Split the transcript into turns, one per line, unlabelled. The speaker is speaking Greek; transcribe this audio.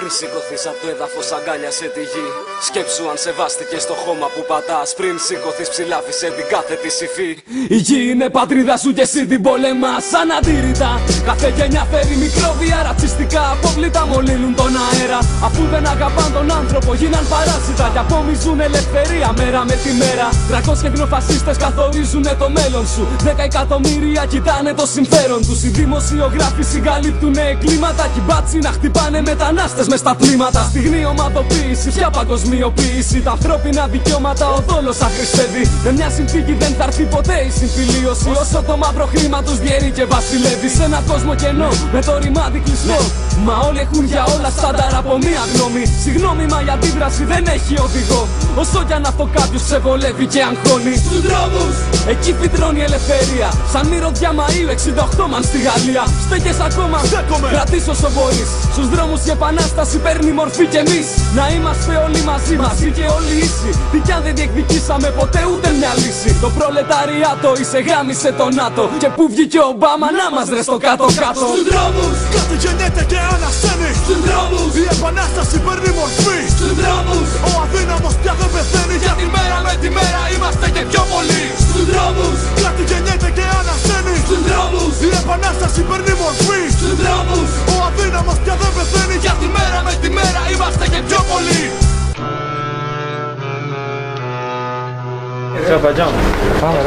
Πριν σηκωθείς απ' το έδαφος αγκάλιασε τη γη. Σκέψου αν σεβάστηκες το χώμα που πατάς. Πριν σηκωθείς ψηλάφισε την κάθε τη υφή. Η γη είναι πατρίδα σου και εσύ την πολεμάς αναντήρητα. Κάθε γενιά φέρει μικρόβια ρατσιστικά. Απόβλητα μολύνουν τον αέρα. Αφού δεν αγαπάν τον άνθρωπο γίναν παράσιτα. Και απομίζουν ελευθερία μέρα με τη μέρα. 300 εθνοφασίστες καθορίζουν το μέλλον σου. 10 εκατομμύρια κοιτάνε το συμφέρον τους. Οι δημοσιογράφοι συγκαλύπτουνε εγκλήματα. Κι οι μπάτσοι να χτυπάνε μετανάστες μες στα τμήματα. Στιγμή ομαδοποίηση, πια παγκοσμιοποίηση. Τα ανθρώπινα δικαιώματα ο δόλος αχρηστεύει. Με μια συνθήκη δεν θα έρθει ποτέ η συμφιλίωση. Όσο το μαύρο χρήμα τους διαιρεί και βασιλεύει. Σε ένα κόσμο κενό με το ρημάδι κλειστό. Μα όλοι έχουν για όλα στάνταρ από μία γνώμη. Συγγνώμη, μα η αντίδραση δεν έχει οδηγό. Όσο κι αν αυτό κάποιος ξεβολεύει και αγχώνει. Στους δρόμους, εκεί φυτρώνει η ελευθερία. Σαν μυρωδιά Μαΐου 68 μαν στη Γαλλία. Στέκες ακόμα, κρατήσου όσο μπορείς. Στους δρόμους η επανάσταση παίρνει μορφή κι εμείς. Να είμαστε όλοι μαζί και όλοι ίσοι. Τι κι αν δεν διεκδικήσαμε ποτέ ούτε μια λύση. Το προλεταριάτο εισεγάμισε το ΝΑΤΟ. Και που βγήκε ο Ομπάμα να μας ρε στο κάτω-κάτω.
Στους δρόμους, κάτι γεννιέται και ανασένει. Στους δρόμους, η επανάσταση παίρνει μορφή. Στους δρόμους, ο αδύναμος πια δεν πεθαίνει. Γιατί μέρα με τη μέρα είμαστε και πιο πολλοί. Στους δρόμους, κάτι γεννιέται και ανασένει. Στους δρόμους, η επανάσταση παίρνει μορφή. Στους δρόμους, ο αδύναμος πια δεν πεθαίνει. Γιατί μέρα με τη μέρα είμαστε και πιο πολλοί.
Πάμε,